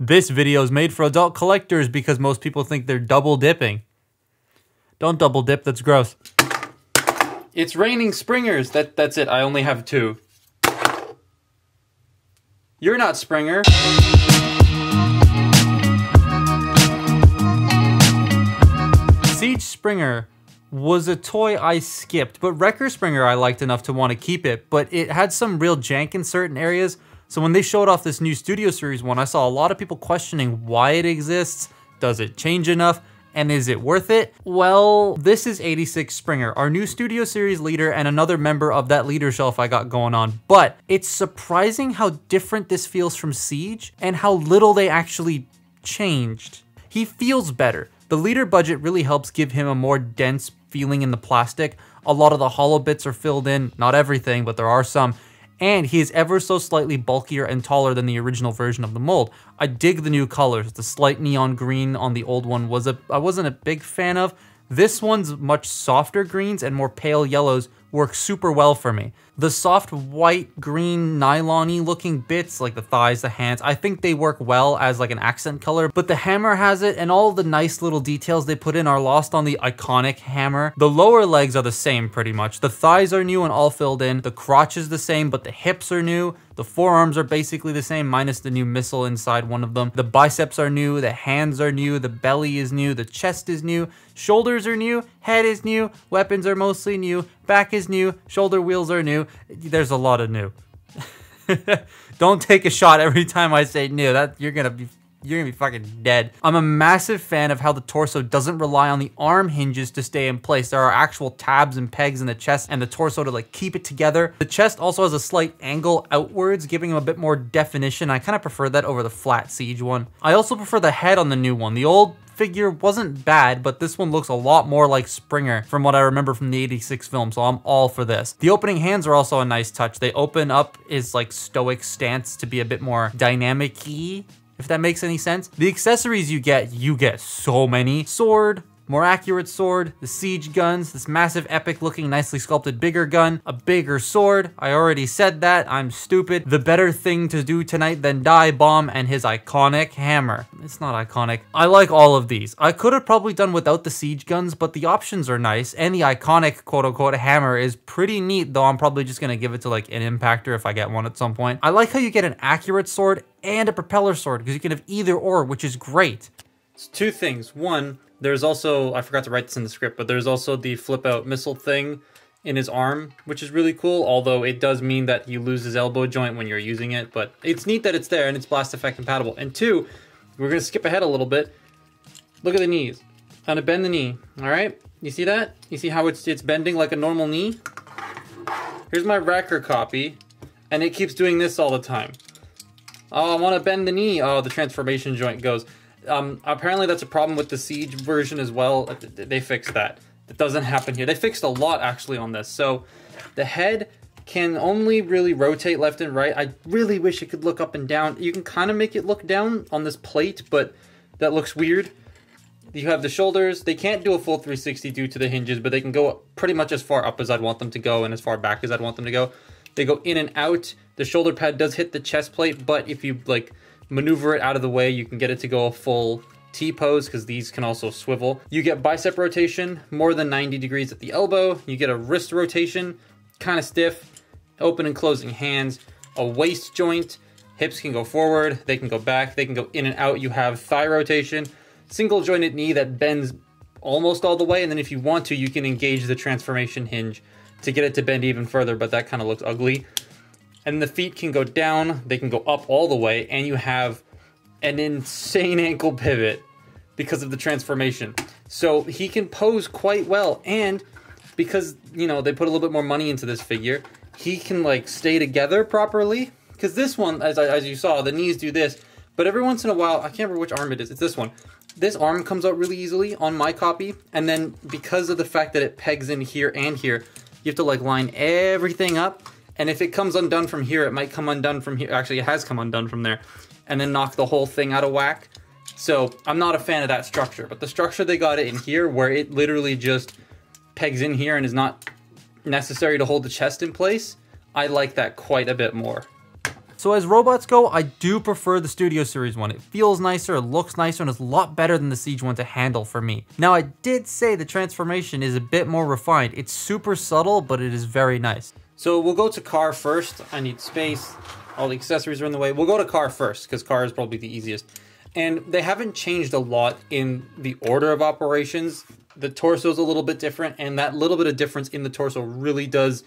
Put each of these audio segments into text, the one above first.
This video is made for adult collectors because most people think they're double dipping. Don't double dip, that's gross. It's raining Springers. That's it. I only have 2. You're not Springer. Siege Springer was a toy I skipped, but Wrecker Springer I liked enough to want to keep it, but it had some real jank in certain areas. So when they showed off this new Studio Series one, I saw a lot of people questioning why it exists, does it change enough, and is it worth it? Well, this is 86 Springer, our new Studio Series leader and another member of that leader shelf I got going on. But it's surprising how different this feels from Siege and how little they actually changed. He feels better. The leader budget really helps give him a more dense feeling in the plastic. A lot of the hollow bits are filled in, not everything, but there are some. And he is ever so slightly bulkier and taller than the original version of the mold. I dig the new colors. The slight neon green on the old one I wasn't a big fan of. This one's much softer greens and more pale yellows work super well for me. The soft white, green, nylon-y looking bits, like the thighs, the hands, I think they work well as like an accent color, but the hammer has it, and all the nice little details they put in are lost on the iconic hammer. The lower legs are the same pretty much. The thighs are new and all filled in. The crotch is the same, but the hips are new. The forearms are basically the same, minus the new missile inside one of them. The biceps are new, the hands are new, the belly is new, the chest is new, shoulders are new, head is new, weapons are mostly new, back is new, shoulder wheels are new. There's a lot of new. Don't take a shot every time I say new. You're gonna be fucking dead. I'm a massive fan of how the torso doesn't rely on the arm hinges to stay in place. There are actual tabs and pegs in the chest and the torso to like keep it together. The chest also has a slight angle outwards, giving him a bit more definition. I kind of prefer that over the flat Siege one. I also prefer the head on the new one. The old figure wasn't bad, but this one looks a lot more like Springer from what I remember from the 86 film, so I'm all for this. The opening hands are also a nice touch. They open up his like stoic stance to be a bit more dynamic-y, if that makes any sense. The accessories you get so many. Sword, more accurate sword, the siege guns, this massive epic looking nicely sculpted bigger gun, a bigger sword, I already said that, I'm stupid. The better thing to do tonight than die bomb, and his iconic hammer. It's not iconic. I like all of these. I could have probably done without the siege guns, but the options are nice, and the iconic quote unquote hammer is pretty neat, though I'm probably just gonna give it to like an impactor if I get one at some point. I like how you get an accurate sword and a propeller sword, because you can have either or, which is great. It's 2 things. One, there's also, I forgot to write this in the script, but there's also the flip out missile thing in his arm, which is really cool, although it does mean that you lose his elbow joint when you're using it, but it's neat that it's there and it's blast effect compatible. And 2, we're gonna skip ahead a little bit. Look at the knees. I'm gonna bend the knee, all right? You see that? You see how it's bending like a normal knee? Here's my Wrecker copy, and it keeps doing this all the time. Oh, I wanna bend the knee. Oh, the transformation joint goes. Apparently that's a problem with the Siege version as well. They fixed that. That doesn't happen here. They fixed a lot actually on this. So the head can only really rotate left and right. I really wish it could look up and down. You can kind of make it look down on this plate, but that looks weird. You have the shoulders. They can't do a full 360 due to the hinges, but they can go pretty much as far up as I'd want them to go and as far back as I'd want them to go. They go in and out. The shoulder pad does hit the chest plate, but if you like maneuver it out of the way, you can get it to go a full T-pose, because these can also swivel. You get bicep rotation, more than 90 degrees at the elbow. You get a wrist rotation, kind of stiff, open and closing hands, a waist joint, hips can go forward, they can go back, they can go in and out. You have thigh rotation, single jointed knee that bends almost all the way, and then if you want to, you can engage the transformation hinge to get it to bend even further, but that kind of looks ugly. And the feet can go down, they can go up all the way, and you have an insane ankle pivot because of the transformation. So he can pose quite well, and because, you know, they put a little bit more money into this figure, he can like stay together properly. Because this one, as you saw, the knees do this, but every once in a while, I can't remember which arm it is, it's this one. This arm comes out really easily on my copy, and then because of the fact that it pegs in here and here, you have to like line everything up. And if it comes undone from here, it might come undone from here. Actually, it has come undone from there. And then knock the whole thing out of whack. So I'm not a fan of that structure. But the structure they got it in here, where it literally just pegs in here and is not necessary to hold the chest in place, I like that quite a bit more. So as robots go, I do prefer the Studio Series one. It feels nicer, it looks nicer, and is a lot better than the Siege one to handle for me. Now, I did say the transformation is a bit more refined. It's super subtle, but it is very nice. So we'll go to car first. I need space. All the accessories are in the way. We'll go to car first, because car is probably the easiest. And they haven't changed a lot in the order of operations. The torso is a little bit different, and that little bit of difference in the torso really does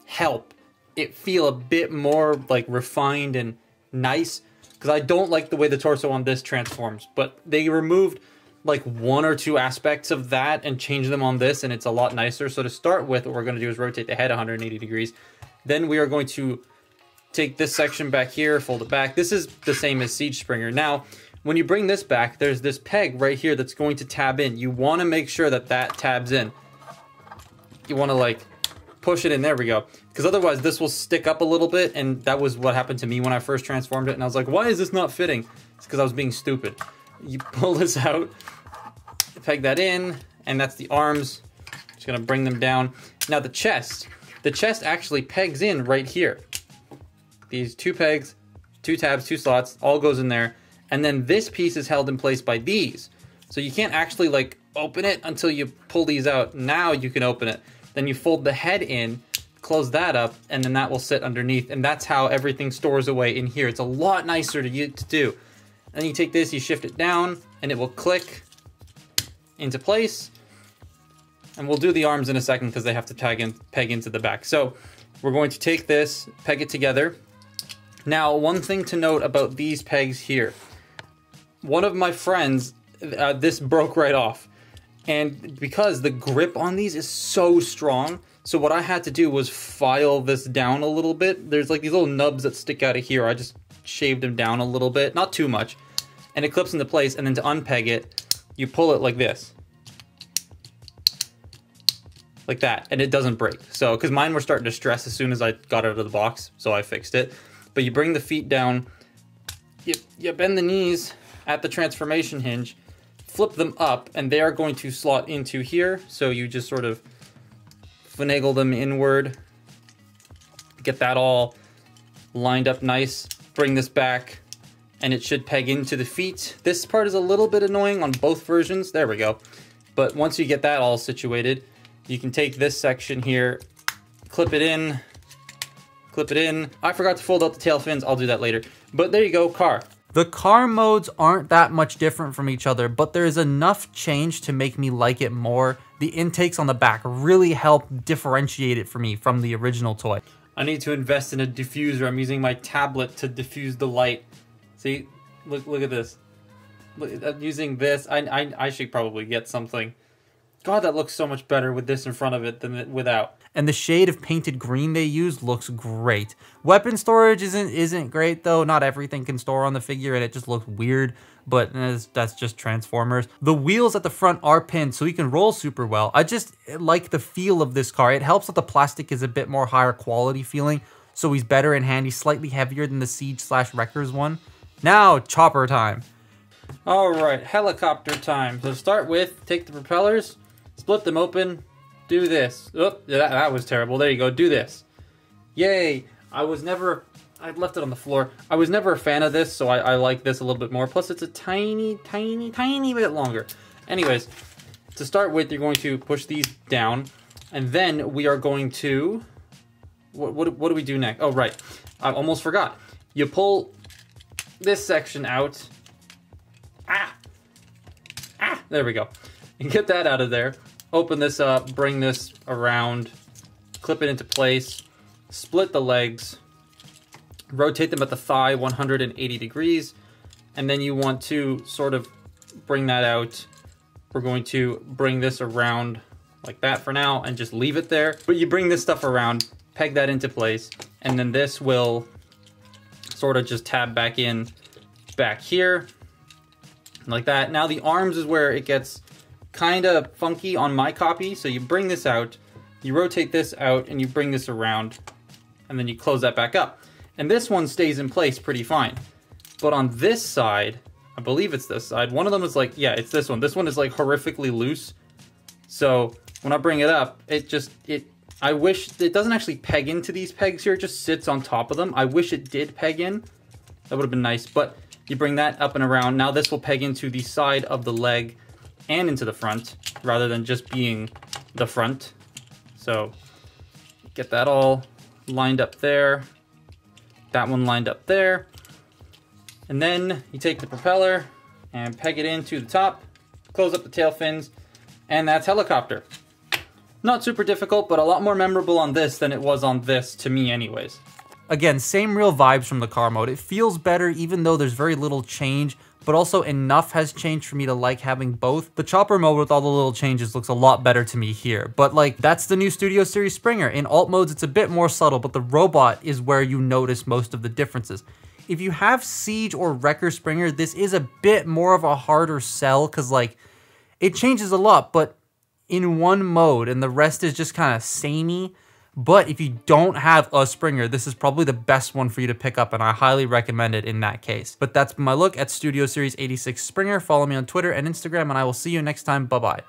help it feel a bit more like refined and nice, because I don't like the way the torso on this transforms, but they removed like 1 or 2 aspects of that and changed them on this, and it's a lot nicer. So to start with, what we're going to do is rotate the head 180 degrees. Then we are going to take this section back here, fold it back. This is the same as Siege Springer. Now, when you bring this back, there's this peg right here that's going to tab in. You want to make sure that that tabs in. You want to like push it in, there we go. Because otherwise this will stick up a little bit, and that was what happened to me when I first transformed it, and I was like, why is this not fitting? It's because I was being stupid. You pull this out, peg that in, and that's the arms. Just gonna bring them down. Now the chest actually pegs in right here. These 2 pegs, 2 tabs, 2 slots, all goes in there. And then this piece is held in place by these. So you can't actually like open it until you pull these out. Now you can open it. Then you fold the head in, close that up, and then that will sit underneath. And that's how everything stores away in here. It's a lot nicer to do. And you take this, you shift it down, and it will click into place. And we'll do the arms in a second because they have to peg into the back. So we're going to take this, peg it together. Now, one thing to note about these pegs here. One of my friends, this broke right off. And because the grip on these is so strong, so what I had to do was file this down a little bit. There's like these little nubs that stick out of here. I just shaved them down a little bit, not too much. And it clips into place, and then to unpeg it, you pull it like this. Like that, and it doesn't break. So, because mine were starting to stress as soon as I got it out of the box, so I fixed it. But you bring the feet down, you bend the knees at the transformation hinge, flip them up, and they are going to slot into here. So you just sort of finagle them inward, get that all lined up nice, bring this back, and it should peg into the feet. This part is a little bit annoying on both versions. There we go. But once you get that all situated, you can take this section here, clip it in, clip it in. I forgot to fold out the tail fins. I'll do that later. But there you go, car. The car modes aren't that much different from each other, but there is enough change to make me like it more. The intakes on the back really help differentiate it for me from the original toy. I need to invest in a diffuser. I'm using my tablet to diffuse the light. See, look at this. I'm using this. I should probably get something. God, that looks so much better with this in front of it than without. And the shade of painted green they use looks great. Weapon storage isn't great though. Not everything can store on the figure, and it just looks weird, but that's just Transformers. The wheels at the front are pinned so he can roll super well. I just like the feel of this car. It helps that the plastic is a bit more higher quality feeling, so he's better in hand. He's slightly heavier than the Siege/Wreckers one. Now, chopper time. All right, helicopter time. So start with, take the propellers, split them open, do this. Oh, that was terrible. There you go, do this. Yay. I left it on the floor. I was never a fan of this, so I like this a little bit more. Plus, it's a tiny bit longer. Anyways, to start with, you're going to push these down, and then we are going to... What do we do next? Oh, right. I almost forgot. You pull this section out. There we go. You get that out of there. Open this up, bring this around, clip it into place, split the legs, rotate them at the thigh 180 degrees, and then you want to sort of bring that out. We're going to bring this around like that for now and just leave it there. But you bring this stuff around, peg that into place, and then this will sort of just tab back in back here like that. Now the arms is where it gets kind of funky on my copy. So you bring this out, you rotate this out, and you bring this around, and then you close that back up. And this one stays in place pretty fine. But on this side, I believe it's this side, one of them is like, yeah, it's this one. This one is like horrifically loose. So when I bring it up, it I wish it doesn't actually peg into these pegs here, it just sits on top of them. I wish it did peg in. That would have been nice, but you bring that up and around. Now this will peg into the side of the leg and into the front rather than just being the front. So get that all lined up there. That one lined up there. And then you take the propeller and peg it into the top, close up the tail fins, and that's helicopter. Not super difficult, but a lot more memorable on this than it was on this, to me anyways. Again, same real vibes from the car mode. It feels better even though there's very little change, but also enough has changed for me to like having both. The chopper mode with all the little changes looks a lot better to me here, but like that's the new Studio Series Springer. In alt modes, it's a bit more subtle, but the robot is where you notice most of the differences. If you have Siege or Wrecker Springer, this is a bit more of a harder sell because like it changes a lot, but in one mode and the rest is just kind of samey. But if you don't have a Springer, this is probably the best one for you to pick up, and I highly recommend it in that case. But that's my look at Studio Series 86 Springer. Follow me on Twitter and Instagram, and I will see you next time. Bye-bye.